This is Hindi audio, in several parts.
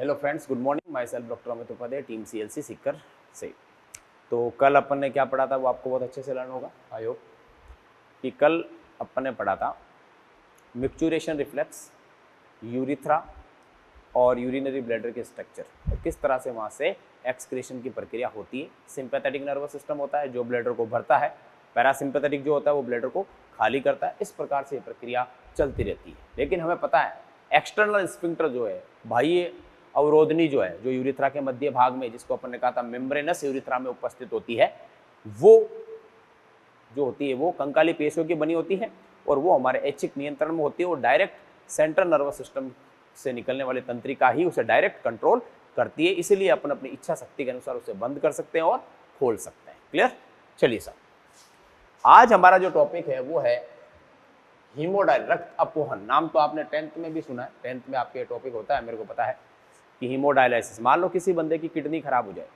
Hello friends, good morning. Myself doctor Amit Upadhyay, team CLC Sikar से। तो कल अपन ने क्या पढ़ा था वो आपको बहुत अच्छे से लर्न होगा। आई होप कि कल अपन ने पढ़ा था मिक्चुरेशन रिफ्लेक्स, यूरिथ्रा और यूरिनरी ब्लैडर के स्ट्रक्चर और किस तरह से वहाँ से एक्सक्रीशन की प्रक्रिया होती है। सिंपैथेटिक नर्वस सिस्टम होता है जो ब्लैडर को भरता है, पैरासिम्पैथेटिक जो होता है वो ब्लैडर को खाली करता है। इस प्रकार से ये प्रक्रिया चलती रहती है। लेकिन हमें पता है एक्सटर्नल स्फिंक्टर जो है, बाह्य अवरोधनी जो है, जो यूरिथ्रा के मध्य भाग में, जिसको अपन ने कहा था मेम्ब्रेनस यूरिथ्रा में उपस्थित होती है, वो जो होती है वो कंकाली पेशियों की बनी होती है और वो हमारे ऐच्छिक नियंत्रण में होती है। वो डायरेक्ट सेंट्रल नर्वस सिस्टम से निकलने वाली तंत्रिका ही उसे डायरेक्ट कंट्रोल करती है। इसीलिए अपन अपनी इच्छा शक्ति के अनुसार उसे बंद कर सकते हैं और खोल सकते हैं। क्लियर? चलिए साहब, आज हमारा जो टॉपिक है वो है हीमोडायलिसिस, रक्त अपोहन। नाम तो आपने 10th में भी सुना है, 10th में आपके टॉपिक होता है, मेरे को पता है कि हीमोडायलिसिस। मान लो किसी बंदे की किडनी खराब हो जाए,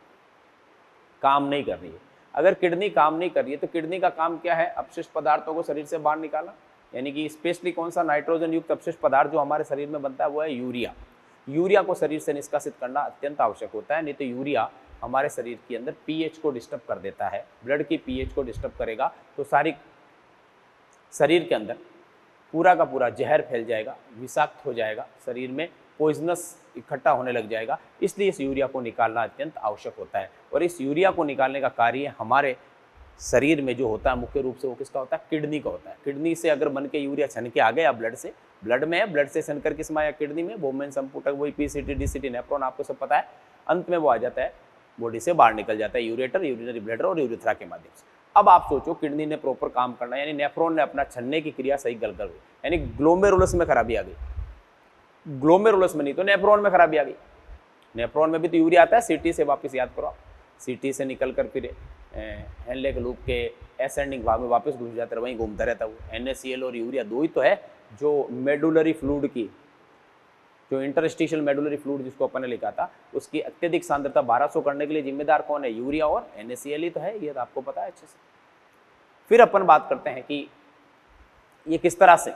काम नहीं कर रही है। अगर किडनी काम नहीं कर रही है तो किडनी का काम क्या है? अपशिष्ट पदार्थों को शरीर से बाहर निकालना, यानी कि स्पेशली कौन सा? नाइट्रोजन युक्त अपशिष्ट पदार्थ जो हमारे शरीर में बनता है वो है यूरिया। यूरिया को शरीर से निष्कासित करना अत्यंत आवश्यक होता है, नहीं तो यूरिया हमारे शरीर के अंदर पीएच को डिस्टर्ब कर देता है। ब्लड की पीएच को डिस्टर्ब करेगा तो सारी शरीर के अंदर पूरा का पूरा जहर फैल जाएगा, विषाक्त हो जाएगा, शरीर में पॉइजनस इकट्ठा होने लग जाएगा। इसलिए इस यूरिया को निकालना अत्यंत आवश्यक होता है। और इस यूरिया को निकालने का कार्य हमारे शरीर में जो होता है मुख्य रूप से वो किसका होता है? किडनी का होता है। किडनी से अगर बन के यूरिया छन के आ गया ब्लड से, ब्लड में है, ब्लड से छन कर किस में आया? किडनी में। बोमेन संपुटक वही पीसीटी डीसीटी नेफ्रॉन आपको सब पता है। अंत में वो आ जाता है, बॉडी से बाहर निकल जाता है यूरेटर, यूरिनरी ब्लैडर और यूरिथ्रा के माध्यम से। अब आप सोचो किडनी ने प्रॉपर काम करना, यानी नेफ्रॉन ने अपना छनने की क्रिया सही कर हुई, यानी ग्लोमेरुलस में खराबी आ गई। ग्लोमेरुलस में नहीं तो नेफ्रॉन में खराबी आ गई। नेफ्रॉन में भी तो यूरिया आता है, सीटी से वापस याद करो आप, सीटी से निकल कर फिर हेनले के लूप के एसेंडिंग भाग में वापस घुस जाता है, वहीं घूमता रहता है वो। NaCl और यूरिया दो ही तो है जो मेडुलरी फ्लूइड की, जो इंटरस्टिशियल मेडुलरी फ्लूइड जिसको अपन ने लिखा था, उसकी अत्यधिक सांद्रता 1200 करने के लिए जिम्मेदार कौन है? यूरिया और NaCl ही तो है, ये तो आपको पता है अच्छे से। फिर अपन बात करते हैं कि ये किस तरह से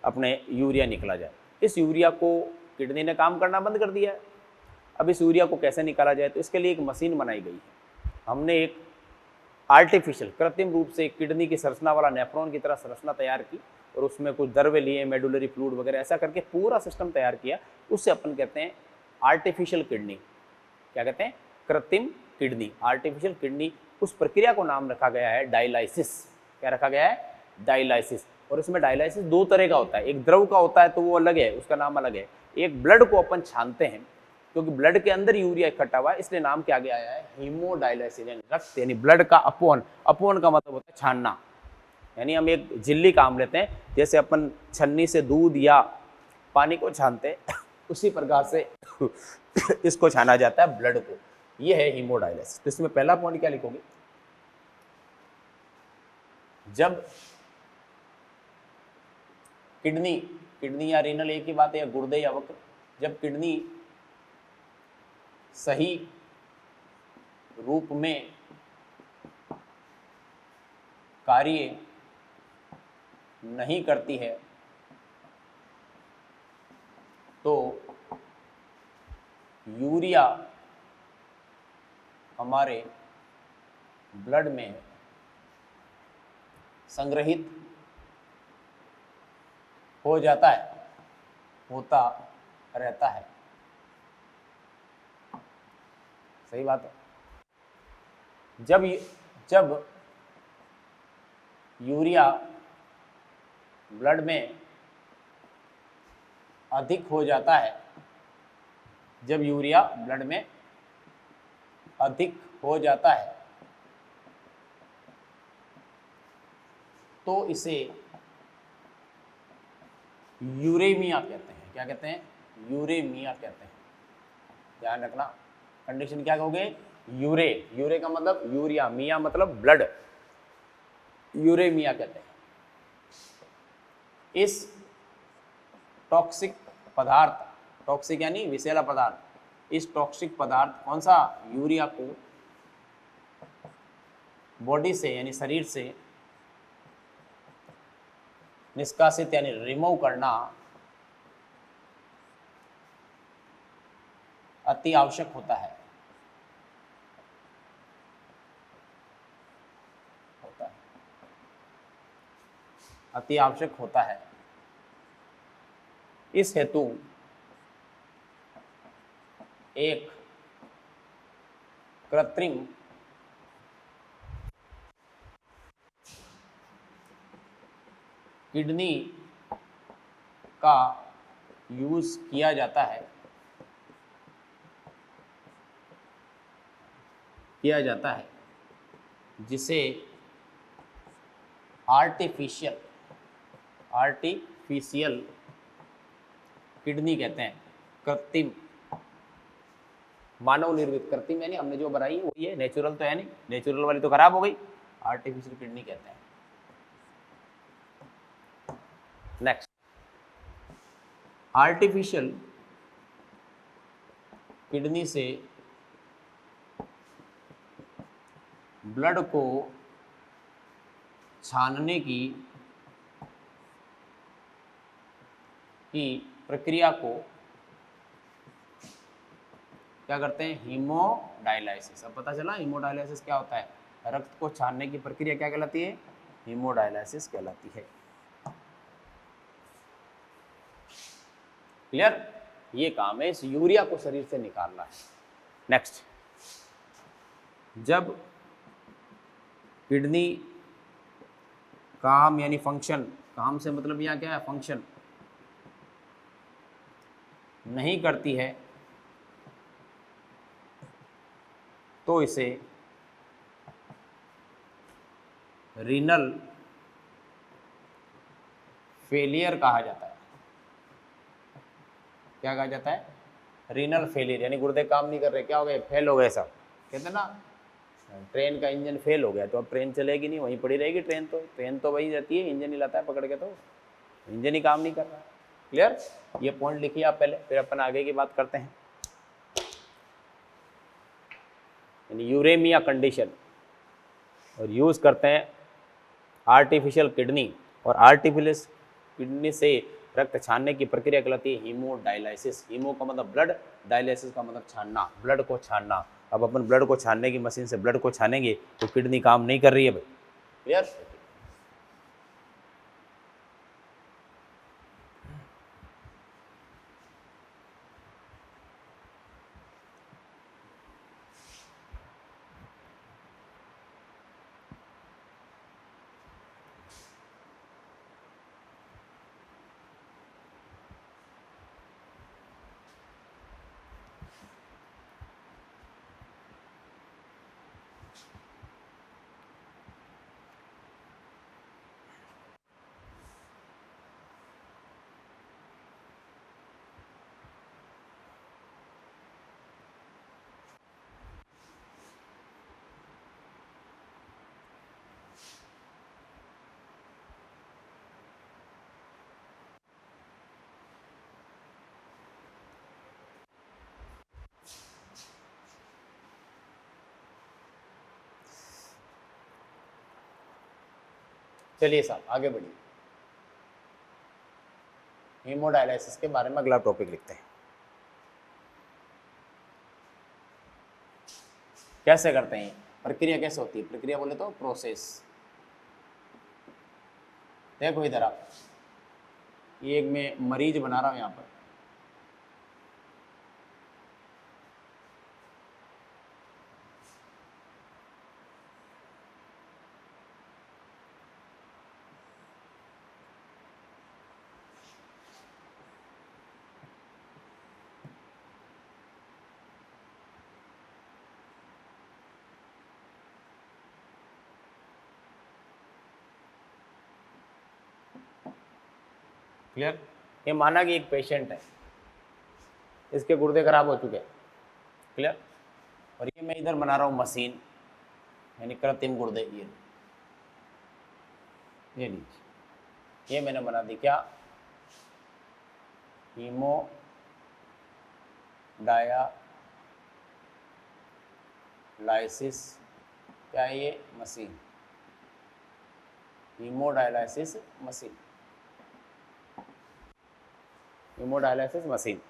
अपने यूरिया निकला जाए। इस यूरिया को किडनी ने काम करना बंद कर दिया है। अब इस यूरिया को कैसे निकाला जाए? तो इसके लिए एक मशीन बनाई गई है। हमने एक आर्टिफिशियल, कृत्रिम रूप से किडनी की संरचना वाला नेफ्रॉन की तरह संरचना तैयार की और उसमें कुछ दरवे लिए, मेडुलरी फ्लूइड वगैरह ऐसा करके पूरा सिस्टम तैयार किया। उससे अपन कहते हैं आर्टिफिशियल किडनी। क्या कहते हैं? कृत्रिम किडनी, आर्टिफिशियल किडनी। उस प्रक्रिया को नाम रखा गया है डायलाइसिस। क्या रखा गया है? डायलाइसिस। और इसमें डायलाइसिस दो तरह का होता है, एक द्रव का होता है तो वो अलग है, उसका नाम अलग है। एक ब्लड को अपन छानते हैं, क्योंकि ब्लड के अंदर यूरिया इकट्ठा हुआ है, इसलिए नाम क्या आगे आया है? हीमोडायलाइसिस, यानी रक्त, यानी ब्लड का अपवन। अपवन का मतलब होता है छानना, यानी हम एक झिल्ली काम लेते हैं, जैसे अपन छन्नी से दूध या पानी को छानते हैं उसी प्रकार से इसको छाना जाता है, ब्लड को। ये है हीमोडायलिसिस। तो इसमें पहला पॉइंट क्या लिखोगे? जब किडनी या रीनल एक ही बात है, या गुर्दे या वक्र, जब किडनी सही रूप में कार्य नहीं करती है तो यूरिया हमारे ब्लड में संग्रहित हो जाता है, होता रहता है। सही बात है। जब यूरिया ब्लड में अधिक हो जाता है, जब यूरिया ब्लड में अधिक हो जाता है तो इसे यूरेमिया कहते हैं। क्या कहते हैं? यूरेमिया कहते हैं। ध्यान रखना, कंडीशन क्या कहोगे? यूरे। यूरे का मतलब यूरिया, मिया मतलब ब्लड, यूरेमिया कहते हैं। इस टॉक्सिक पदार्थ, टॉक्सिक यानी विषैला पदार्थ, इस टॉक्सिक पदार्थ कौन सा? यूरिया को बॉडी से यानी शरीर से निष्कासित यानी रिमूव करना अति आवश्यक होता है, अति आवश्यक होता है। इस हेतु एक कृत्रिम किडनी का यूज किया जाता है, जिसे आर्टिफिशियल किडनी कहते हैं। कृत्रिम, मानव निर्मित, कृत्रिम यानी हमने जो बनाई है वही है, नेचुरल तो है नहीं, नेचुरल वाली तो खराब हो गई, आर्टिफिशियल किडनी कहते हैं। नेक्स्ट, आर्टिफिशियल किडनी से ब्लड को छानने की प्रक्रिया को क्या करते हैं? हीमोडायलाइसिस। अब पता चला हीमोडायलाइसिस क्या होता है? रक्त को छानने की प्रक्रिया क्या कहलाती है? हीमोडायलाइसिस कहलाती है। क्लियर? ये काम है इस यूरिया को शरीर से निकालना है। नेक्स्ट, जब किडनी काम यानी फंक्शन, काम से मतलब यहाँ क्या है? फंक्शन नहीं करती है तो इसे रीनल फेलियर कहा जाता है। क्या कहा जाता है? रीनल फेलियर, यानी गुर्दे काम नहीं कर रहे, क्या हो गए? फेल हो गए सब। कहते हैं ना ट्रेन का इंजन फेल हो गया तो अब ट्रेन चलेगी नहीं, वहीं पड़ी रहेगी ट्रेन। तो ट्रेन तो वही रहती है, इंजन हिलाता है पकड़ के, तो इंजन ही काम नहीं कर रहा। क्लियर? ये पॉइंट लिखिए आप पहले, फिर अपन आगे की बात करते हैं। यानी यूरेमिया कंडीशन, और यूज करते हैं आर्टिफिशियल किडनी, और आर्टिफिशियल किडनी से रक्त छानने की प्रक्रिया कहलाती है हीमोडायलाइसिस। हीमो का मतलब ब्लड, डायलिसिस का मतलब छानना, ब्लड को छानना। अब अपन ब्लड को छानने की मशीन से ब्लड को छानेंगे तो किडनी काम नहीं कर रही है भाई। क्लियर? चलिए साहब आगे बढ़िए, हीमोडायलाइसिस के बारे में अगला टॉपिक लिखते हैं। कैसे करते हैं? प्रक्रिया कैसे होती है? प्रक्रिया बोले तो प्रोसेस। देखो इधर आप, ये एक मैं मरीज बना रहा हूं यहां पर, क्लियर? ये माना कि एक पेशेंट है, इसके गुर्दे खराब हो चुके हैं। क्लियर? और ये मैं इधर बना रहा हूँ मशीन, यानी कृत्रिम गुर्दे। ये लीजिए, ये मैंने बना दी क्या? हीमो डायलाइसिस, क्या है ये? Machine, hemodialysis machine, hemodialysis machine.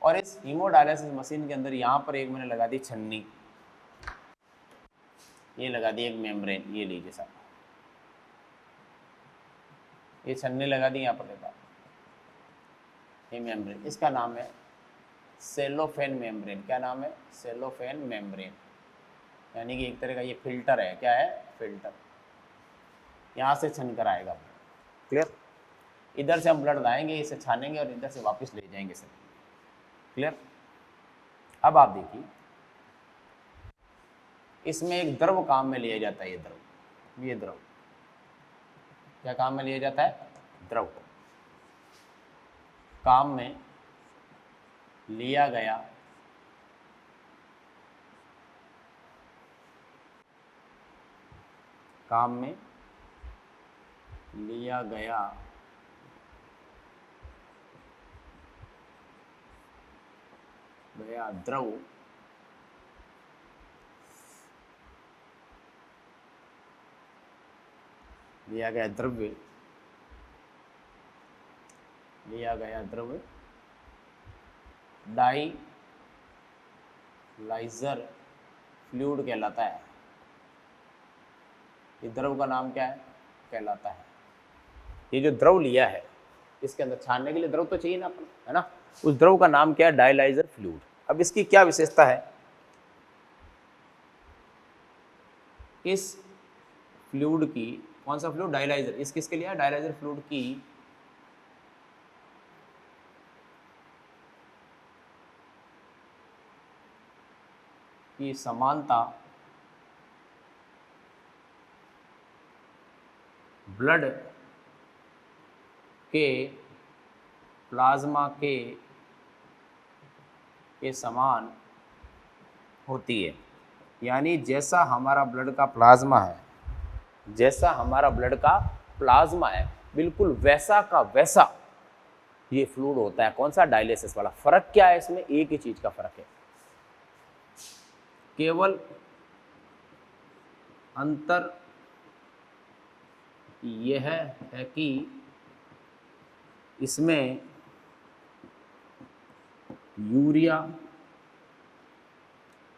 और इस हीमोडायलिसिस मशीन के अंदर यहाँ पर एक मैंने लगा दी छन्नी, ये लगा दी एक मेम्ब्रेन, ये लीजिए साहब, ये छन्नी लगा दी यहाँ पर देखा, ये मेम्ब्रेन, इसका नाम है सेलोफेन मेम्ब्रेन। क्या नाम है? सेलोफेन मेम्ब्रेन, यानी कि एक तरह का ये फिल्टर है। क्या है? फिल्टर। यहाँ से छन कर आएगा, क्लियर? इधर से हम ब्लड लाएंगे, इसे छानेंगे और इधर से वापस ले जाएंगे सर, क्लियर? अब आप देखिए, इसमें एक द्रव काम में लिया जाता है, ये द्रव, ये द्रव क्या काम में लिया जाता है? द्रव काम में लिया गया काम में लिया गया द्रव लिया गया द्रव्य डाइलाइजर फ्लूइड कहलाता है। इस द्रव का नाम क्या है? कहलाता है। ये जो द्रव लिया है, इसके अंदर छानने के लिए द्रव तो चाहिए ना अपन, है ना? उस द्रव का नाम क्या है? Dialyser fluid. अब इसकी क्या विशेषता है? इस फ्लूइड की, कौन सा फ्लूइड? डायलाइजर। इस किसके लिए? डायलाइजर फ्लूइड की समानता ब्लड के प्लाज्मा के समान होती है। यानी जैसा हमारा ब्लड का प्लाज्मा है, जैसा हमारा ब्लड का प्लाज्मा है, बिल्कुल वैसा का वैसा ये फ्लूइड होता है। कौन सा? डायलिसिस वाला। फर्क क्या है इसमें? एक ही चीज का फर्क है, केवल अंतर यह है कि इसमें यूरिया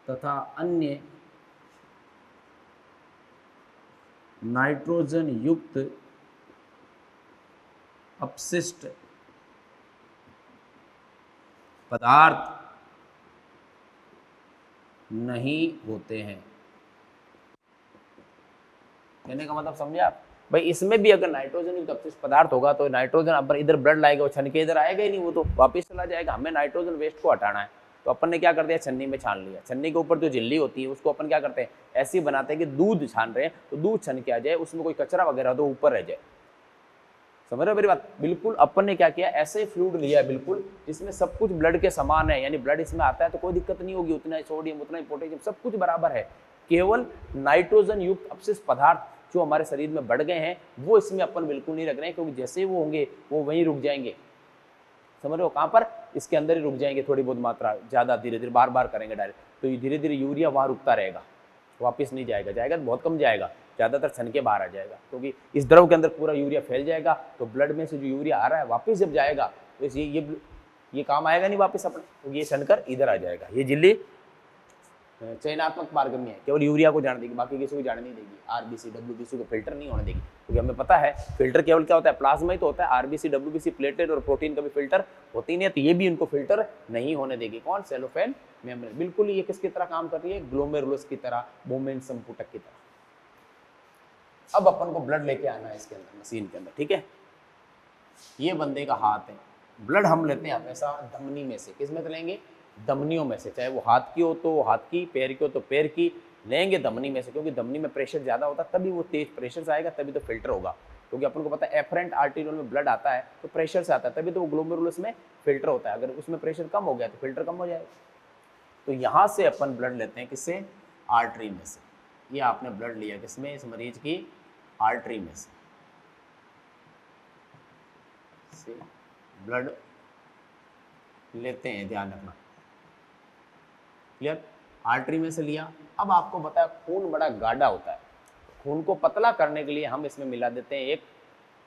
तथा अन्य नाइट्रोजन युक्त अपशिष्ट पदार्थ नहीं होते हैं। कहने का मतलब समझे आप? भाई इसमें भी अगर नाइट्रोजन युक्त अपशिष्ट पदार्थ होगा तो नाइट्रोजन अपन इधर ब्लड लाएगा, वो छन के इधर आएगा ही नहीं, वो तो वापस चला जाएगा। हमें नाइट्रोजन वेस्ट को हटाना है, तो अपन ने क्या कर दिया? छन्नी में छान लिया। छन्नी के ऊपर जो झिल्ली होती है उसको अपन क्या करते हैं? ऐसे ही बनाते हैं कि दूध छान रहे हैं तो दूध छन के आ जाए, उसमें कोई कचरा वगैरह तो ऊपर रह जाए। समझ रहे हो मेरी बात? बिल्कुल अपन ने क्या किया? ऐसे ही फ्लूइड लिया है बिल्कुल, जिसमें सब कुछ ब्लड के समान है, यानी ब्लड इसमें आता है तो कोई दिक्कत नहीं होगी, उतना ही सोडियम उतना ही पोटेशियम सब कुछ बराबर है। केवल नाइट्रोजन युक्त अपशिष्ट पदार्थ जो हमारे शरीर में बढ़ गए हैं वो इसमें अपन बिल्कुल नहीं रख रहे हैं, क्योंकि जैसे वो होंगे वो वहीं रुक जाएंगे। समझ रहे हो? कहाँ पर? इसके अंदर ही रुक जाएंगे, थोड़ी बहुत मात्रा, ज़्यादा धीरे धीरे बार बार करेंगे डायरेक्ट, तो ये धीरे धीरे यूरिया वहाँ रुकता रहेगा, वापस नहीं जाएगा। जाएगा तो बहुत कम जाएगा, ज़्यादातर छन के बाहर आ जाएगा, क्योंकि इस द्रव के अंदर पूरा यूरिया फैल जाएगा। तो ब्लड में से जो यूरिया आ रहा है वापस जब जाएगा तो ये काम आएगा नहीं वापस अपने, तो ये छनकर इधर आ जाएगा। ये झिल्ली चयनात्मक पारगम्य है, केवल यूरिया को जाने देगी, बाकी किसी को जाने नहीं देगी। आरबीसी डब्ल्यूबीसी को फिल्टर नहीं होने देगी, क्योंकि हमें पता है फिल्टर केवल क्या होता है? प्लाज्मा ही तो होता है। आरबीसी डब्ल्यूबीसी प्लेटेड और प्रोटीन का भी फिल्टर होती नहीं है, तो ये भी इनको फिल्टर नहीं होने देगी। कौन? Cellophane membrane. बिल्कुल ये किसकी तरह काम कर रही है? ग्लोमेरुलस की तरह, बोमेन संपुटक की तरह। अब अपन को ब्लड लेके आना है इसके अंदर, मशीन के अंदर, ठीक है? ये बंदे का हाथ है, ब्लड हम लेते हैं हमेशा धमनी में से। किस में से लेंगे? धमनियों में से। चाहे वो हाथ की हो तो हाथ की, पैर की हो तो पैर की, लेंगे धमनी में से, क्योंकि धमनी में प्रेशर ज़्यादा होता है, तभी वो तेज प्रेशर से आएगा, तभी तो फिल्टर होगा। क्योंकि अपन को पता है एफरेंट आर्टेरियल में ब्लड आता है तो प्रेशर से आता है, तभी तो वो ग्लोमेरुलस में फिल्टर होता है। अगर उसमें प्रेशर कम हो गया तो फिल्टर कम हो जाएगा। तो यहाँ से अपन ब्लड लेते हैं, किससे? आर्टरी में से। ये आपने ब्लड लिया किसमें? इस मरीज की आर्टरी में से ब्लड लेते हैं, ध्यान रखना, क्लियर? आर्टरी में से लिया। अब आपको पता है खून बड़ा गाढ़ा होता है, खून को पतला करने के लिए हम इसमें मिला देते हैं एक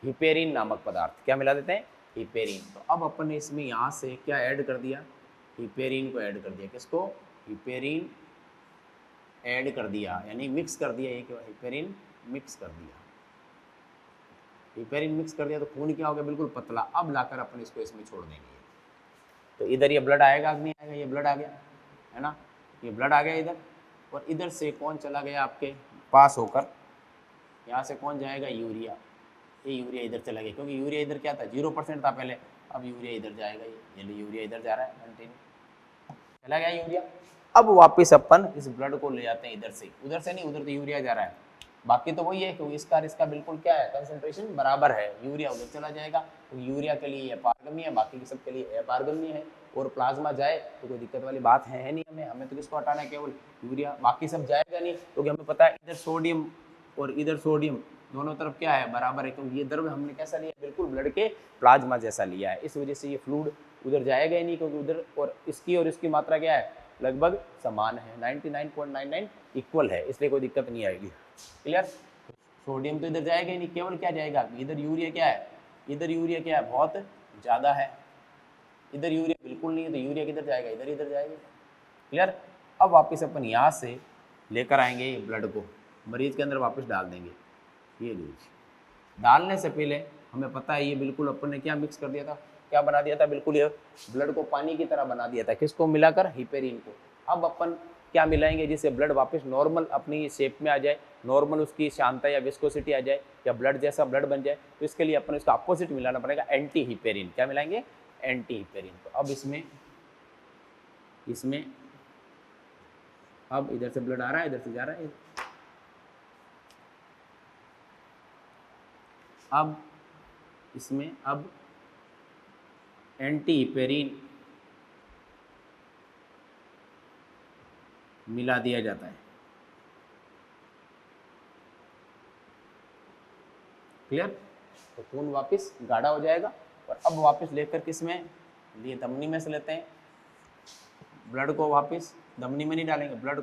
हिपेरिन नामक पदार्थ। क्या मिला देते हैं? हिपेरिन। तो अब अपन ने इसमें यहाँ से क्या ऐड कर दिया? हिपेरिन को ऐड कर दिया, किसको, हिपेरिन ऐड कर दिया, यानी मिक्स कर दिया, ये क्या, हिपेरिन मिक्स कर दिया, हिपेरिन मिक्स कर दिया तो खून क्या हो गया, बिल्कुल पतला। अब लाकर अपन इसको इसमें छोड़ देंगे, तो इधर ये ब्लड आएगा कि नहीं आएगा, ये ब्लड आ गया है ना, ये ब्लड आ गया इधर, और इधर से कौन चला गया आपके पास होकर, यहाँ से कौन जाएगा, यूरिया, ये यूरिया इधर चला गया, क्योंकि यूरिया इधर क्या था, 0% था पहले, अब यूरिया इधर जाएगा, ये यूरिया इधर जा रहा है कंटिन्यू, चला गया यूरिया। अब वापस अपन इस ब्लड को ले जाते हैं इधर से, उधर से नहीं, उधर तो यूरिया जा रहा है, बाकी तो वही है, क्योंकि इसका बिल्कुल क्या है, कंसंट्रेशन बराबर है, यूरिया उधर चला जाएगा, तो यूरिया के लिए अपारगम्य है, बाकी के सब के लिए अपारगम्य है, और प्लाज्मा जाए तो कोई दिक्कत वाली बात है नहीं, हमें तो किसको हटाना है, केवल यूरिया, बाकी सब जाएगा नहीं, क्योंकि हमें पता है इधर सोडियम और इधर सोडियम दोनों तरफ क्या है, बराबर है, क्योंकि ये द्रव हमने कैसा लिया, बिल्कुल ब्लड के प्लाज्मा जैसा लिया है, इस वजह से ये फ्लूइड उधर जाएगा ही नहीं, क्योंकि उधर और इसकी मात्रा क्या है, लगभग समान है, 99.99 इक्वल है, इसलिए कोई दिक्कत नहीं आएगी। क्लियर, सोडियम तो इधर जाएगा ही नहीं, केवल क्या जाएगा, इधर यूरिया क्या है, इधर यूरिया क्या है, बहुत ज़्यादा है, इधर यूरिया बिल्कुल नहीं है, तो यूरिया किधर जाएगा, इधर जाएगा। क्लियर, अब वापस अपन यहाँ से लेकर आएंगे ये ब्लड को, मरीज के अंदर वापस डाल देंगे, ये लीजिए। डालने से पहले हमें पता है ये बिल्कुल अपन ने क्या मिक्स कर दिया था, क्या बना दिया था, बिल्कुल ये ब्लड को पानी की तरह बना दिया था, किसको मिलाकर, हिपेरिन को। अब अपन क्या मिलाएंगे जिससे ब्लड वापस नॉर्मल अपनी शेप में आ जाए, नॉर्मल उसकी शांता या विस्कोसिटी आ जाए, या ब्लड जैसा ब्लड बन जाए, तो इसके लिए अपन इसका अपोजिट मिलाना पड़ेगा, एंटी हिपेरिन। क्या मिलाएंगे, एंटी हिपेरिन। तो अब इसमें अब इधर से ब्लड आ रहा है, इधर से जा रहा है, अब इसमें अब एंटी हिपेरिन मिला दिया जाता है। क्लियर, तो खून वापस गाढ़ा हो जाएगा, और अब वापस लेकर किस में लिए, धमनी में से लेते हैं ब्लड को, वापस धमनी में नहीं डालेंगे, ब्लड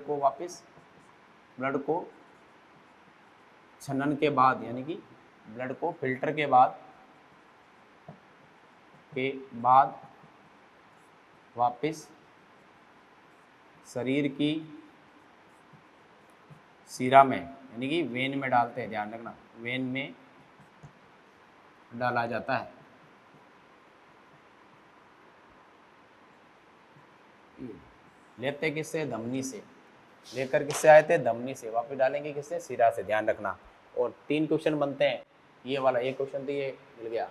को छनन के बाद, यानी कि ब्लड को फिल्टर के बाद वापस शरीर की शिरा में, यानी कि वेन में डालते हैं, ध्यान रखना, वेन में डाला जाता है। लेते किससे, धमनी से, लेकर किससे आए थे, धमनी से, वापस डालेंगे किससे, शिरा से, ध्यान रखना। और 3 क्वेश्चन बनते हैं, ये वाला एक क्वेश्चन तो ये मिल गया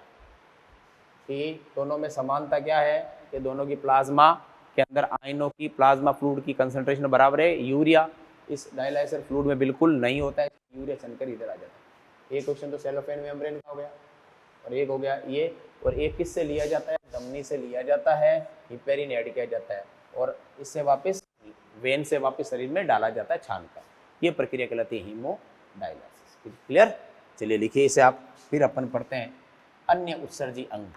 कि दोनों में समानता क्या है, कि दोनों की प्लाज्मा के अंदर आयनों की, प्लाज्मा फ्लूइड की कंसंट्रेशन बराबर है। यूरिया इस डायलाइसर फ्लूइड में बिल्कुल नहीं होता है, यूरिया चलकर इधर आ जाता है। एक क्वेश्चन तो सेलोफेन मेम्ब्रेन का हो गया, और एक हो गया ये, और एक किससे लिया जाता है, धमनी से लिया जाता है, हिपेरिन ऐड किया जाता है, और इससे वापस वेन से वापस शरीर में डाला जाता है छानकर। ये प्रक्रिया कहलाती है हीमोडायलिसिस। क्लियर, चलिए लिखिए इसे आप, फिर अपन पढ़ते हैं अन्य उत्सर्जी अंग।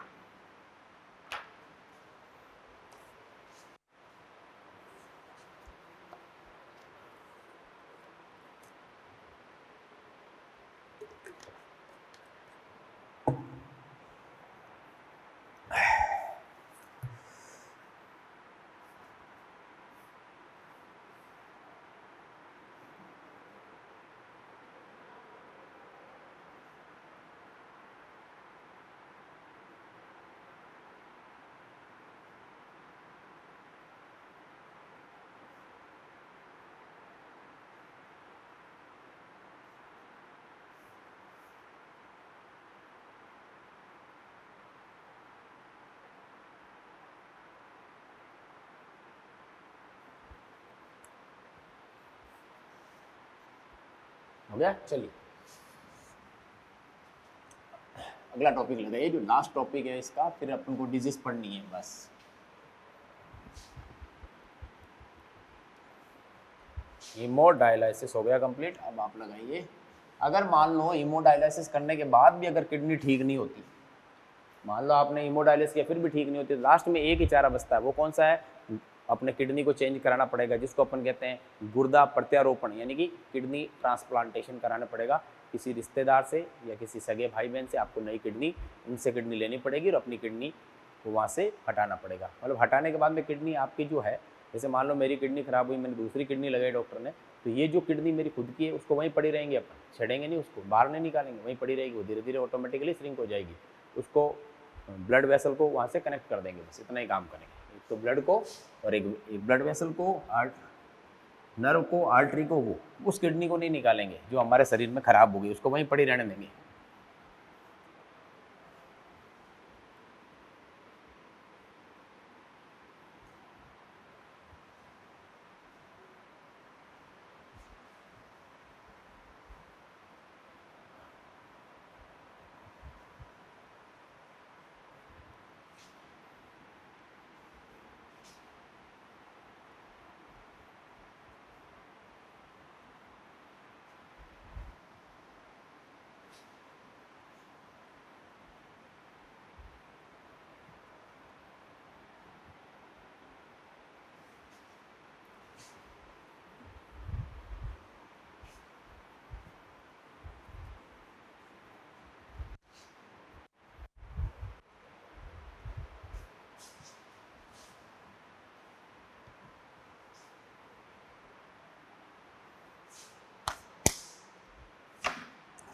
हो गया, चलिए अगला टॉपिक लगाइए, जो लास्ट टॉपिक है इसका, फिर अपन को डिजीज पढ़नी है बस। हीमोडायलिसिस हो गया कंप्लीट। अब आप लगाइए, अगर मान लो हीमोडायलिसिस करने के बाद भी अगर किडनी ठीक नहीं होती, मान लो आपने हीमोडायलिसिस किया फिर भी ठीक नहीं होती, तो लास्ट में एक ही चारा बचता है, वो कौन सा है, अपने किडनी को चेंज कराना पड़ेगा, जिसको अपन कहते हैं गुर्दा प्रत्यारोपण, यानी कि किडनी ट्रांसप्लांटेशन कराना पड़ेगा। किसी रिश्तेदार से या किसी सगे भाई बहन से आपको नई किडनी, उनसे किडनी लेनी पड़ेगी और अपनी किडनी वो वहाँ से हटाना पड़ेगा। मतलब हटाने के बाद में किडनी आपकी जो है, जैसे मान लो मेरी किडनी खराब हुई, मैंने दूसरी किडनी लगाई डॉक्टर ने, तो ये जो किडनी मेरी खुद की है उसको वहीं पड़ी रहेंगे, अपन छेड़ेंगे नहीं, उसको बाहर नहीं निकालेंगे, वहीं पड़ी रहेगी, वो धीरे धीरे ऑटोमेटिकली श्रिंक हो जाएगी। उसको ब्लड वेसल को वहाँ से कनेक्ट कर देंगे, बस इतना ही काम करेंगे। एक तो ब्लड को और एक ब्लड वेसल को, नर्व को, आर्टरी को, वो उस किडनी को नहीं निकालेंगे जो हमारे शरीर में खराब हो गई, उसको वहीं पड़ी रहने देंगे।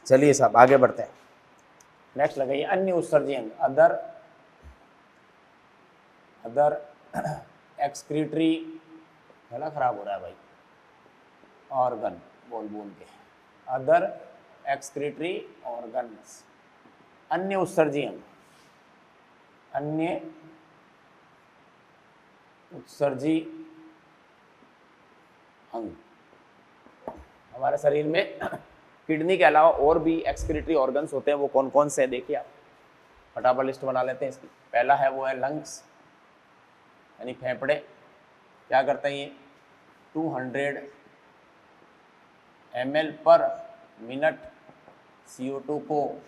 चलिए साहब आगे बढ़ते हैं। नेक्स्ट लगाइए अन्य उत्सर्जी अंग, अदर एक्सक्रीटरी, गला खराब हो रहा है भाई, ऑर्गन बोल के, अदर एक्सक्रीटरी ऑर्गन्स, अन्य उत्सर्जी अंग, अन्य उत्सर्जी अंग। हमारे शरीर में किडनी के अलावा और भी एक्सक्रीटरी ऑर्गन्स होते हैं, वो कौन कौन से हैं देखिए आप, फटाफट लिस्ट बना लेते हैं इसकी। पहला है वो है लंग्स, यानी फेफड़े। क्या करते हैं ये, 200 ml पर मिनट CO2 को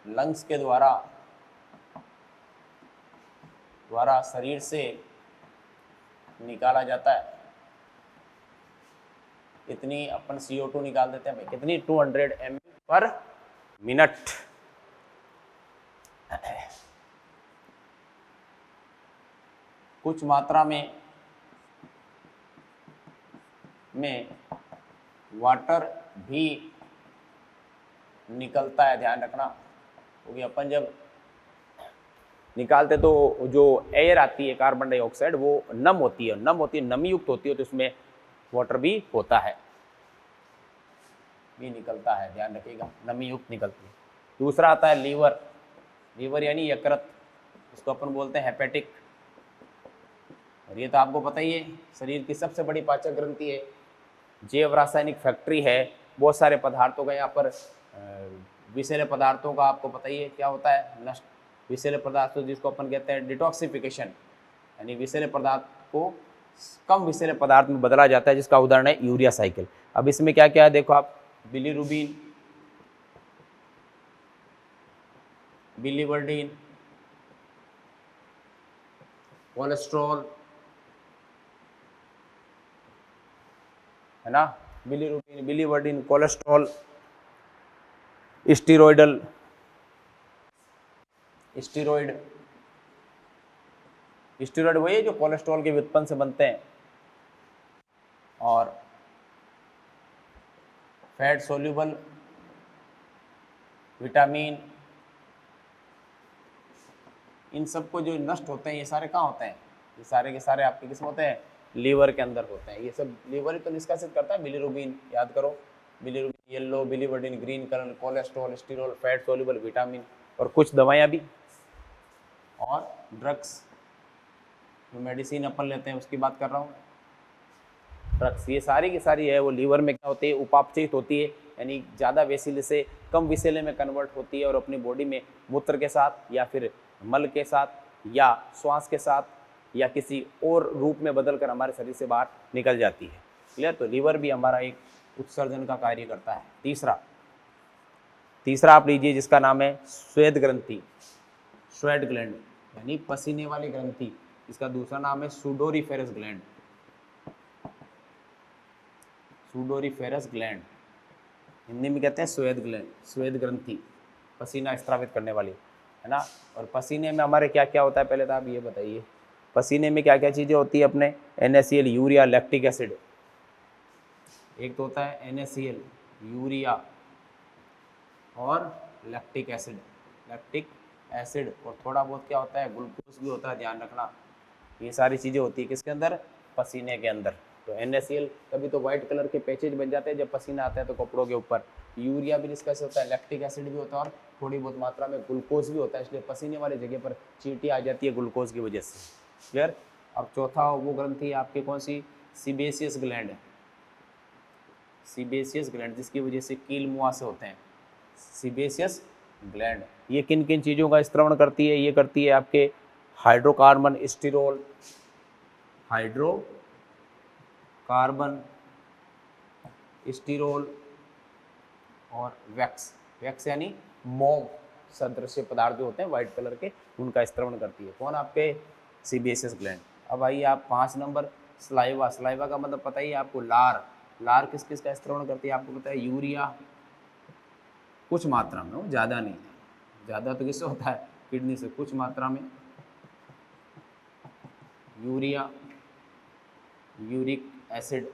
लंग्स के द्वारा शरीर से निकाला जाता है। इतनी अपन CO2 निकाल देते हैं भाई, कितनी, 200 ml पर मिनट। कुछ मात्रा में वाटर भी निकलता है, ध्यान रखना, क्योंकि अपन जब निकालते तो जो एयर आती है कार्बन डाइऑक्साइड वो नम होती है, नमी युक्त होती है, तो इसमें वाटर भी होता है, भी निकलता है, ध्यान रखिएगा, नमी युक्त निकलती है। दूसरा आता है लीवर यानी यकृत, इसको अपन बोलते हैं हेपेटिक, और ये तो आपको पता ही है शरीर की सबसे बड़ी पाचक ग्रंथि है, जैव रासायनिक फैक्ट्री है, बहुत सारे पदार्थों का यहाँ पर विषैले पदार्थों का आपको पता ही है क्या होता है, नष्ट विषैले पदार्थों, जिसको अपन कहते हैं डिटॉक्सिफिकेशन, यानी विषैले पदार्थ को कम विषैले पदार्थ में बदला जाता है, जिसका उदाहरण है यूरिया साइकिल। अब इसमें क्या क्या है देखो आप, बिलीरुबिन, बिलीवर्डिन, कोलेस्ट्रॉल, है ना, बिलीरुबिन, बिलीवर्डिन, कोलेस्ट्रॉल, स्टीरोइड वही है जो कोलेस्ट्रॉल के व्युत्पन्न से बनते हैं, और फैट सोल्यूबल विटामिन, इन सबको जो नष्ट होते हैं, ये सारे कहाँ होते हैं, ये सारे के सारे आपके किसमें होते हैं, लीवर के अंदर होते हैं। ये सब लीवर ही तो निष्कासित करता है, बिलीरुबिन याद करो, bilirubin yellow, biliverdin green colour, cholesterol, sterol, fat soluble vitamin, और कुछ दवाइयाँ भी, और ड्रग्स, जो मेडिसिन अपन लेते हैं उसकी बात कर रहा हूँ, ड्रग्स, ये सारी की सारी है वो लीवर में क्या होती है, उपापचयित होती है, यानी ज़्यादा विषैले से कम विषैले में कन्वर्ट होती है, और अपनी बॉडी में मूत्र के साथ या फिर मल के साथ या श्वास के साथ या किसी और रूप में बदलकर हमारे शरीर से बाहर निकल जाती है। क्लियर, तो लीवर भी हमारा एक उत्सर्जन का कार्य करता है। तीसरा आप लीजिए, जिसका नाम है स्वेद ग्रंथि, स्वेट ग्लैंड, यानी पसीने वाली ग्रंथि, इसका दूसरा नाम है sudoriferous gland, sudoriferous gland, Hindi में कहते हैं स्वेद ग्लैंड, स्वेद ग्रंथि, पसीना स्त्रावित करने वाली। है ना। और पसीने में हमारे क्या क्या होता है, पहले तो आप ये बताइए, पसीने में क्या क्या चीज़ें होती है अपने, NaCl यूरिया, लैक्टिक एसिड। एक तो होता है NaCl यूरिया और लैक्टिक एसिड, लैक्टिक एसिड, और थोड़ा बहुत क्या होता है, ग्लूकोज भी होता है, ध्यान रखना। ये सारी चीज़ें होती है किसके अंदर, पसीने के अंदर। तो NaCl कभी तो व्हाइट कलर के पैचेज बन जाते हैं जब पसीना आता है तो कपड़ों के ऊपर। यूरिया भी इसका होता है, लैक्टिक एसिड भी होता है, और थोड़ी बहुत मात्रा में ग्लूकोज भी होता है, इसलिए पसीने वाली जगह पर चींटी आ जाती है ग्लूकोज की वजह से। क्लियर। अब चौथा वो ग्रंथि आपकी कौन सी, सीबेसियस ग्लैंड है, सीबेसियस ग्लैंड, जिसकी वजह से कील मुहासे होते हैं। सीबेसियस ग्लैंड ये किन किन चीज़ों का स्त्रवण करती है, ये करती है आपके हाइड्रोकार्बन, स्टीरोल, हाइड्रोकार्बन, स्टीरोल और वैक्स, वैक्स यानी मोम सदृश पदार्थ जो होते हैं व्हाइट कलर के, उनका स्त्रवण करती है। कौन, आपके सीबेसियस ग्लैंड। अब आइए आप 5 नंबर, स्लाइवा। स्लाइवा का मतलब पता ही है आपको, लार। लार किस किस का स्त्रवण करती है, आपको पता है, यूरिया कुछ मात्रा में, हो ज़्यादा नहीं, ज़्यादा तो किससे होता है, किडनी से, कुछ मात्रा में यूरिया, यूरिक एसिड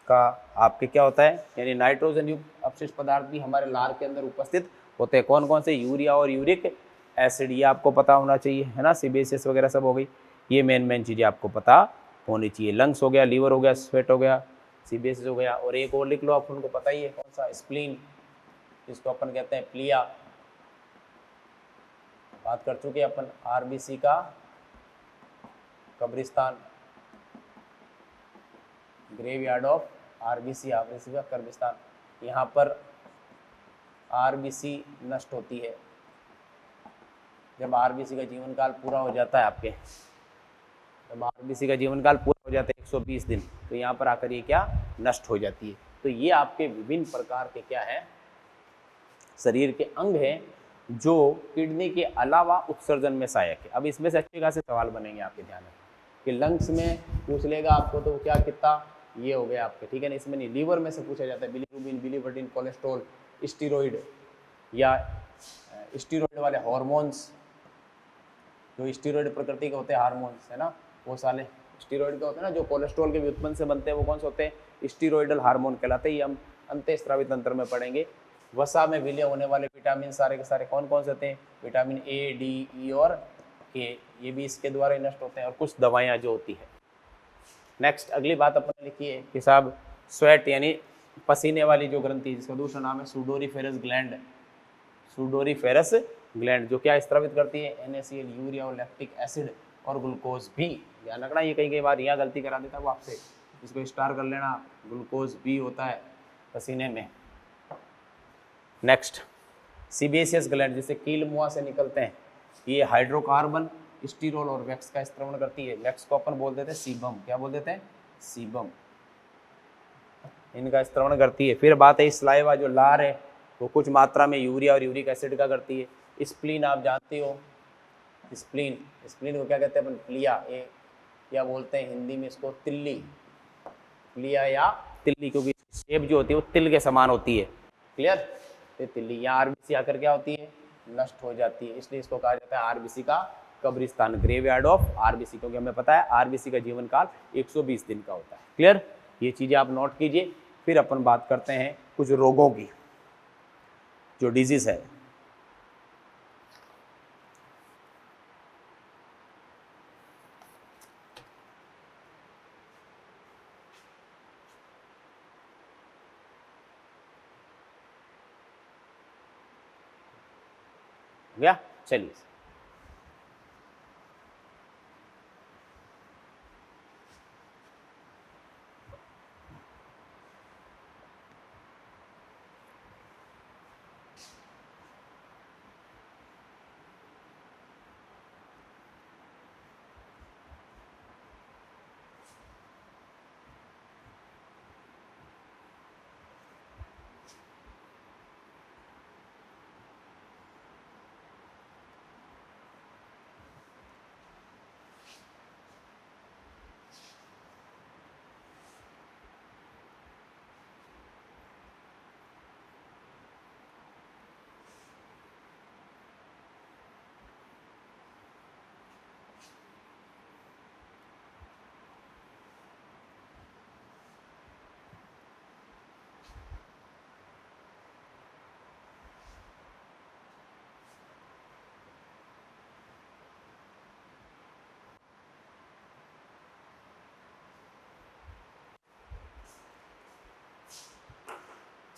का आपके क्या होता है, यानी नाइट्रोजन युक्त अपशिष्ट पदार्थ भी हमारे लार के अंदर उपस्थित होते हैं। कौन कौन से, यूरिया और यूरिक एसिड, ये आपको पता होना चाहिए, है ना। सीबेसियस वगैरह सब हो गई, ये मेन चीज़ें आपको पता होनी चाहिए। लंग्स हो गया, लीवर हो गया, स्वेट हो गया, सीबेसियस हो गया, और एक और लिख लो आप, उनको पता ही है कौन सा, स्प्लीन, जिसको अपन कहते हैं प्लिया। बात कर चुके अपन आरबीसी का कब्रिस्तान, ग्रेवयार्ड ऑफ आरबीसी, आरबीसी का कब्रिस्तान। यहाँ पर आरबीसी नष्ट होती है जब आरबीसी का जीवन काल पूरा हो जाता है आपके, जब आरबीसी का जीवन काल पूरा हो जाता है 120 दिन, तो यहाँ पर आकर ये क्या, नष्ट हो जाती है। तो ये आपके विभिन्न प्रकार के क्या है, शरीर के अंग हैं जो किडनी के अलावा उत्सर्जन में सहायक है। अब इसमें से अच्छे खासे सवाल बनेंगे आपके ध्यान में, कि लंग्स में पूछ लेगा आपको तो क्या, कितना, ये हो गया आपके, ठीक है ना। इसमें नहीं, लीवर में से पूछा जाता है, बिलीरुबिन, बिलीवर्डिन, कोलेस्ट्रॉल, स्टीरोइड या स्टीरोइड वाले हार्मोन्स, जो स्टीरोइड प्रकृति के होते हैं हार्मोन्स, है ना, वो साले स्टीरोइड के होते हैं ना, जो कोलेस्ट्रॉल के व्युत्पन्न से बनते हैं, वो कौन से होते हैं, स्टीरोइडल हार्मोन कहलाते हैं। ये हम अंतःस्रावी तंत्र में पढ़ेंगे। वसा में विलय होने वाले विटामिन सारे के सारे कौन कौन से होते हैं, विटामिन ए, डी, ई और के, ये भी इसके द्वारा ही नष्ट होते हैं, और कुछ दवाइयाँ जो होती है। नेक्स्ट अगली बात अपन लिखी है कि साहब, स्वेट यानी पसीने वाली जो ग्रंथि, जिसका दूसरा नाम है सुडोरीफेरस ग्लैंड, सुडोरीफेरस ग्लैंड, जो क्या स्त्रावित करती है, NaCl यूरिया और लैक्टिक एसिड और ग्लूकोज भी। ध्यान रखना, ये कई बार यहाँ गलती करा देता है वो आपसे, इसको स्टार कर लेना, ग्लूकोज भी होता है पसीने में। नेक्स्ट, सीबेसियस ग्लैंड, जिसे कील मुआ से निकलते हैं, ये हाइड्रोकार्बन, स्टीरोल और वैक्स का स्त्रवण करती है। वैक्स को अपन बोल देते हैं सीबम, क्या बोल देते हैं, सीबम, इनका स्त्रवण करती है। फिर बात है स्लाइवा, जो लार है, वो कुछ मात्रा में यूरिया और यूरिक एसिड का करती है। स्प्लीन आप जानते हो, स्प्लीन, स्प्लीन को क्या कहते हैं अपन, प्लिया, ये क्या बोलते हैं हिंदी में इसको, तिल्ली, प्लिया या तिल्ली, क्योंकि शेप जो होती है वो तिल के समान होती है। क्लियर। तो तिल्ली यहाँ आरबीसी आकर क्या होती है, नष्ट हो जाती है, इसलिए इसको कहा जाता है आरबीसी का कब्रिस्तान, ग्रेवयार्ड ऑफ आरबीसी, क्योंकि हमें पता है आरबीसी का जीवन काल 120 दिन का होता है। क्लियर। ये चीज़ें आप नोट कीजिए। फिर अपन बात करते हैं कुछ रोगों की, जो डिजीज है। गया, चलिए।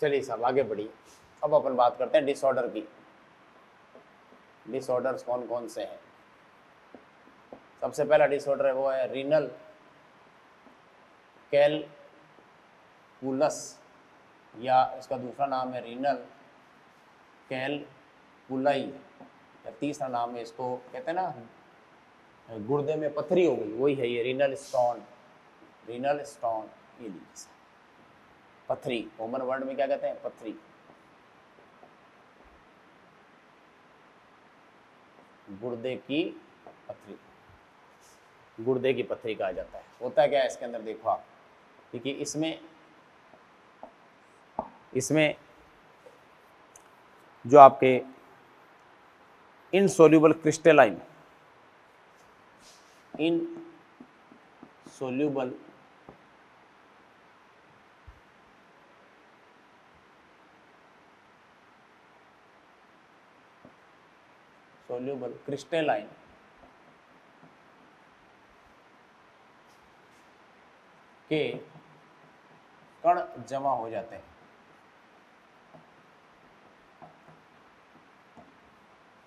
चलिए साहब आगे बढ़िए। अब अपन बात करते हैं डिसऑर्डर की। डिसऑर्डर्स कौन कौन से हैं? सबसे पहला डिसऑर्डर है वो है रीनल कैलकुलस, या इसका दूसरा नाम है रीनल कैलकुलाई, या तीसरा नाम है इसको कहते हैं ना गुर्दे में पथरी हो गई, वही है ये रीनल स्टोन। रीनल स्टोन ये लीजिए पथरी, कॉमन वर्ड में क्या कहते हैं? पथरी। गुर्दे की पथरी, गुर्दे की पथरी कहा जाता है। होता है क्या है इसके अंदर, देखो आप, देखिए इसमें जो आपके insoluble crystalline, insoluble soluble crystalline के कण जमा हो जाते हैं।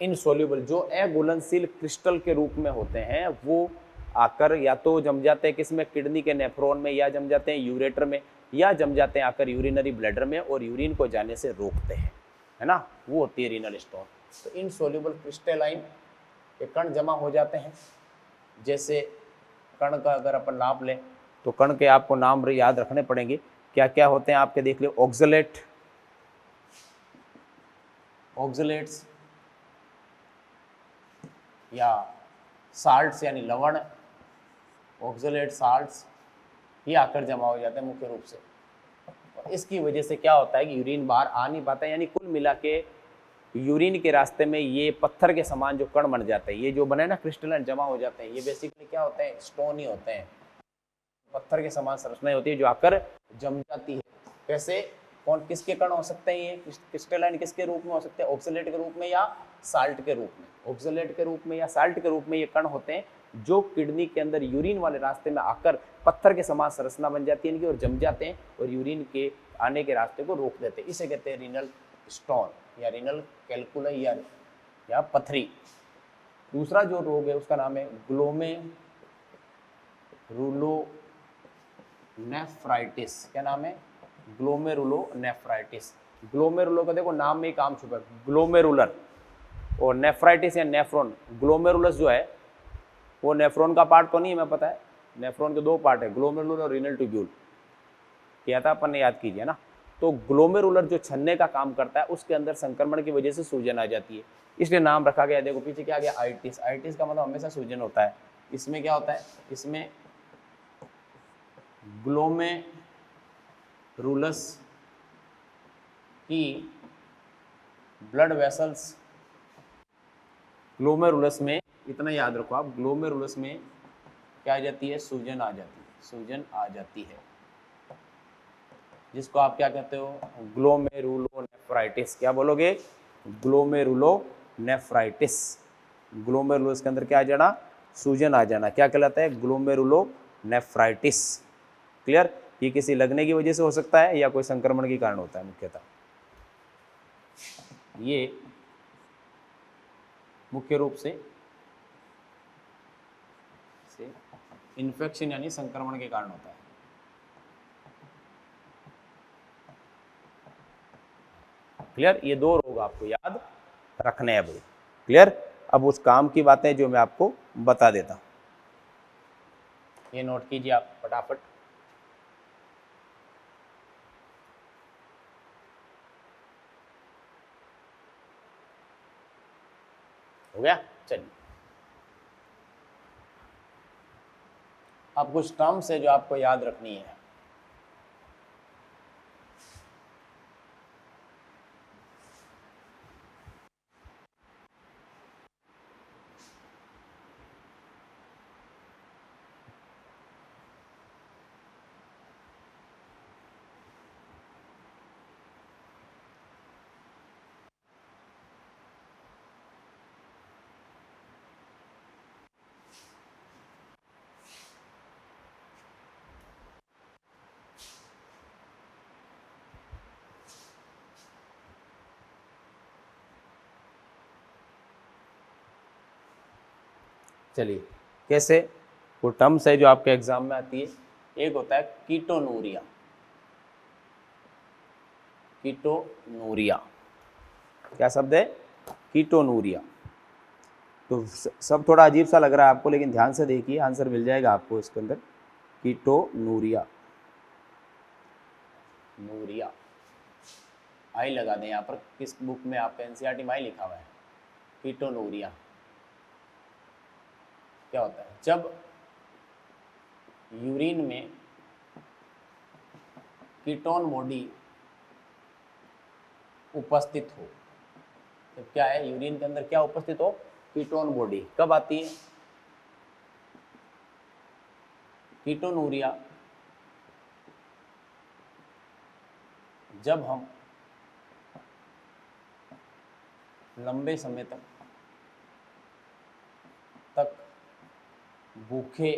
इनसोल्यूबल जो अघुलनशील क्रिस्टल के रूप में होते हैं वो आकर या तो जम जाते हैं किसमें, किडनी के नेफ्रॉन में, या जम जाते हैं यूरेटर में, या जम जाते हैं आकर यूरिनरी ब्लैडर में और यूरिन को जाने से रोकते हैं, है ना, वो होती है रीनल स्टोन। तो इनसोल्यूबल क्रिस्टलाइन के कण जमा हो जाते हैं। जैसे कण का अगर अपन नाप लें तो कण के आपको नाम याद रखने पड़ेंगे, क्या क्या होते हैं आपके, देख लो, ऑक्सलेट, ऑक्सलेट्स या साल्ट्स यानी लवण, ऑक्सलेट साल्ट्स, ये आकर जमा हो जाते हैं मुख्य रूप से। और इसकी वजह से क्या होता है कि यूरिन बाहर आ नहीं पाता, यानी कुल मिला के यूरिन के रास्ते में ये पत्थर के समान जो कण बन जाते हैं, ये जो बने ना क्रिस्टलाइन जमा हो जाते हैं, ये बेसिकली क्या होते हैं, स्टोन ही होते हैं, पत्थर के समान संरचना होती है जो आकर जम जाती है। कैसे, कौन किसके कण हो सकते हैं ये क्रिस्टलाइन, किसके रूप में हो सकते हैं, ऑक्सलेट के रूप में या साल्ट के रूप में। ऑक्सलेट के रूप में या साल्ट के रूप में ये कण होते हैं जो किडनी के अंदर यूरिन वाले रास्ते में आकर पत्थर के समान संरचना बन जाती है इनकी और जम जाते हैं और यूरिन के आने के रास्ते को रोक देते हैं। इसे कहते हैं रीनल स्टोन या रीनल कैलकुलाई या पथरी। दूसरा जो रोग है उसका नाम है ग्लोमेरुलोनेफ्राइटिस। क्या नाम है? ग्लोमेरुलोनेफ्राइटिस। ग्लोमेरुलो का देखो नाम में ही काम छुपा है, ग्लोमेरुलर, और नेफ्राइटिस या नेफ्रॉन। ग्लोमेरुलस जो है वो नेफ्रॉन का पार्ट तो नहीं है, मैं पता है, नेफ्रॉन के दो पार्ट है, ग्लोमेरुलर और रीनल ट्यूब्यूल, किया था अपन ने, याद कीजिए ना। तो ग्लोमेरुलर जो छन्ने का काम करता है उसके अंदर संक्रमण की वजह से सूजन आ जाती है, इसलिए नाम रखा गया। देखो पीछे क्या आ गया, आइटिस। आइटिस का मतलब हमेशा सूजन होता है। इसमें क्या होता है, इसमें ग्लोमेरुलस की ब्लड वेसल्स, ग्लोमेरुलस में इतना याद रखो आप, ग्लोमेरुलस में क्या आ जाती है, सूजन आ जाती है, सूजन आ जाती है, जिसको आप क्या कहते हो, ग्लोमेरुलोनेफ्राइटिस। क्या बोलोगे, ग्लोमेरुलोनेफ्राइटिस। ग्लोमेरुलस के अंदर क्या आ जाना, सूजन आ जाना, क्या कहलाता है, ग्लोमेरुलोनेफ्राइटिस। क्लियर? ये किसी लगने की वजह से हो सकता है या कोई संक्रमण के कारण होता है मुख्यतः। ये मुख्य रूप से इन्फेक्शन यानी संक्रमण के कारण होता है। क्लियर? ये दो रोग आपको याद रखने हैं भाई। क्लियर? अब उस काम की बातें जो मैं आपको बता देता हूं, ये नोट कीजिए आप फटाफट। हो गया? चलिए, अब कुछ टर्म्स है जो आपको याद रखनी है। चलिए कैसे, वो टर्म्स है जो आपके एग्जाम में आती है। एक होता है कीटोनूरिया, कीटोनूरिया, क्या शब्द है, कीटोनूरिया। तो सब थोड़ा अजीब सा लग रहा है आपको, लेकिन ध्यान से देखिए, आंसर मिल जाएगा आपको इसके अंदर। कीटोनूरिया, नूरिया, आई लगा दें यहाँ पर, किस बुक में आपका एनसीईआरटी में आई लिखा हुआ है। कीटोनूरिया क्या होता है, जब यूरिन में कीटोन बॉडी उपस्थित हो, तो क्या है, यूरिन के अंदर क्या उपस्थित हो, कीटोन बॉडी, कब आती है कीटोनूरिया, जब हम लंबे समय तक भूखे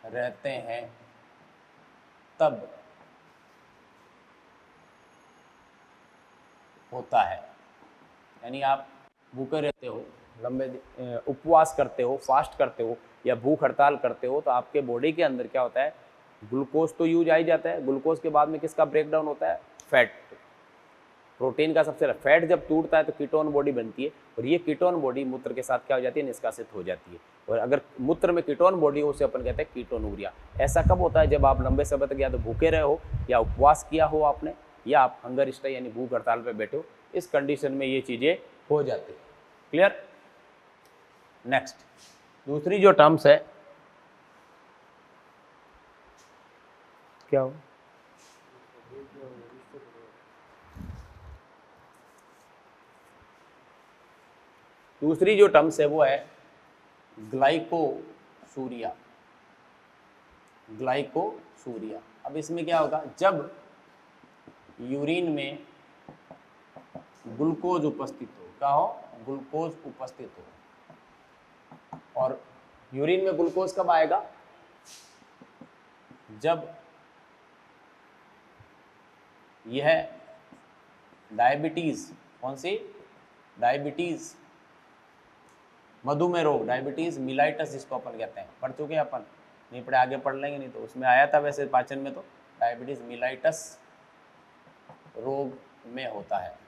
रहते हैं, तब होता है। यानी आप भूखे रहते हो, लंबे उपवास करते हो, फास्ट करते हो या भूख हड़ताल करते हो, तो आपके बॉडी के अंदर क्या होता है, ग्लूकोज तो यूज आ ही जाता है। ग्लूकोज के बाद में किसका ब्रेकडाउन होता है, फैट, प्रोटीन का सबसे, फैट जब टूटता है तो कीटोन बॉडी बनती है, और ये कीटोन बॉडी मूत्र के साथ क्या हो जाती है, निष्कासित हो जाती है। और अगर मूत्र में कीटोन बॉडी हो, उसे अपन कहते हैं कीटोनूरिया। ऐसा कब होता है, जब आप लंबे समय तक या तो भूखे रहे हो, या उपवास किया हो आपने, या आप हंगर स्टे यानी भूख हड़ताल पे बैठे हो, इस कंडीशन में ये चीज़ें हो जाती है। क्लियर। नेक्स्ट, दूसरी जो टर्म्स है, क्या हो, दूसरी जो टर्म्स है वो है ग्लाइकोसूरिया, ग्लाइकोसूरिया। अब इसमें क्या होगा, जब यूरिन में ग्लूकोज उपस्थित हो, क्या हो, ग्लूकोज उपस्थित हो। और यूरिन में ग्लूकोज कब आएगा, जब यह डायबिटीज, कौन सी, डायबिटीज, मधुमेह रोग, डायबिटीज मिलाइटस जिसको अपन कहते हैं, पढ़ चुके हैं अपन, नहीं पढ़े आगे पढ़ लेंगे, नहीं तो उसमें आया था वैसे पाचन में, तो डायबिटीज मिलाइटस रोग में होता है।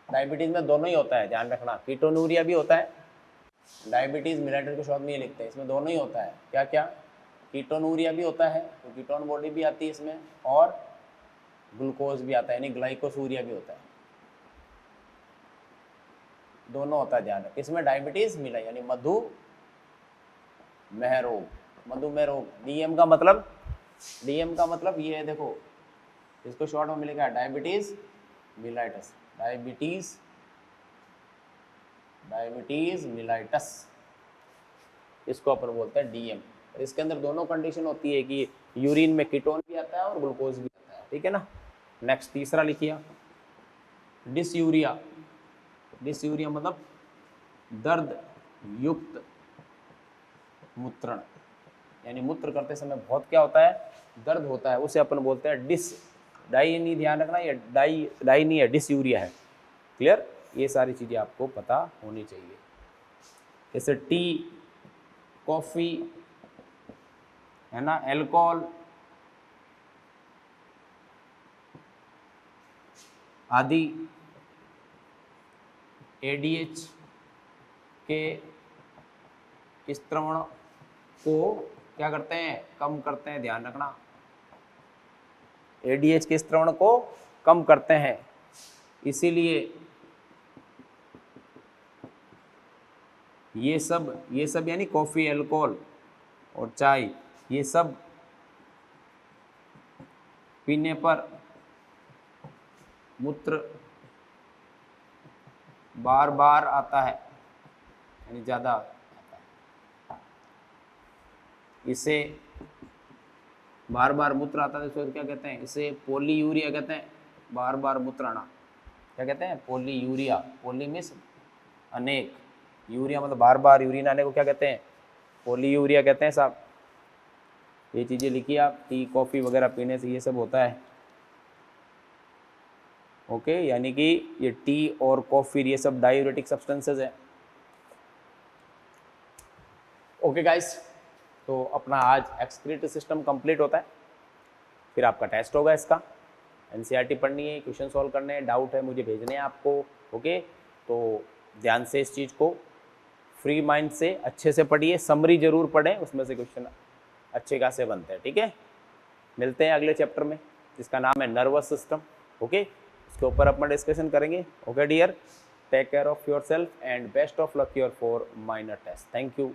डायबिटीज में दोनों ही होता है, ध्यान रखना, कीटोनूरिया भी होता है, डायबिटीज मिलाइटस को शॉर्ट में ये लिखते हैं, इसमें दोनों ही होता है। क्या क्या, कीटोनूरिया भी होता है, तो कीटोन बॉडी भी आती है इसमें, और ग्लूकोज भी आता है, यानी ग्लाइकोसूरिया भी होता है, दोनों होता है, ध्यान रखें। इसमें डायबिटीज मिला यानी मधुमेह रोग, मधुमेह रोग, डीएम का मतलब, डीएम का मतलब ये है, देखो इसको शॉर्ट में मिलेगा डायबिटीज मिलाइटस, डायबिटीज मिलाइटस, इसको अपन बोलते हैं डीएम। इसके अंदर दोनों कंडीशन होती है कि यूरिन में कीटोन भी आता है और ग्लूकोज भी आता है, ठीक है ना। नेक्स्ट, तीसरा लिखिए, डिसयूरिया, डिसयूरिया मतलब दर्द युक्त मूत्रण, यानी मूत्र करते समय बहुत क्या होता है, दर्द होता है, उसे अपन बोलते हैं डिस, डाई नहीं, ध्यान रखना, ये डाई नहीं है, डिसयूरिया है। क्लियर, ये सारी चीज़ें आपको पता होनी चाहिए। जैसे टी, कॉफ़ी, है ना, अल्कोहल आदि एडीएच के स्त्रवण को क्या करते हैं, कम करते हैं, ध्यान रखना, एडीएच के स्त्रवण को कम करते हैं, इसीलिए ये सब यानी कॉफ़ी, अल्कोहल और चाय, ये सब पीने पर मूत्र बार बार आता है, यानी ज़्यादा आता है, इसे बार बार मूत्र आता है, तो क्या कहते हैं, इसे पोलीयूरिया कहते हैं, बार बार मूत्र आना, क्या कहते हैं, पोलीयूरिया, पोली मीन्स अनेक, यूरिया मतलब बार बार यूरिन आने को क्या कहते हैं, पोलीयूरिया कहते हैं साहब। ये चीज़ें लिखिए आप, टी कॉफ़ी वगैरह पीने से ये सब होता है। ओके, यानी कि ये टी और कॉफी ये सब डायूरेटिक सब्सटेंसेज हैं। ओके गाइस, तो अपना आज एक्सक्रीटरी सिस्टम कंप्लीट होता है। फिर आपका टेस्ट होगा इसका, एनसीईआरटी पढ़नी है, क्वेश्चन सॉल्व करने हैं, डाउट है मुझे भेजने हैं आपको। ओके, तो ध्यान से इस चीज़ को फ्री माइंड से अच्छे से पढ़िए, समरी जरूर पढ़ें, उसमें से क्वेश्चन अच्छे खासे बनते हैं। ठीक है, मिलते हैं अगले चैप्टर में जिसका नाम है नर्वस सिस्टम। ओके, इसके ऊपर अपन डिस्कशन करेंगे। Okay dear, take care of yourself and best of luck your for minor test. Thank you.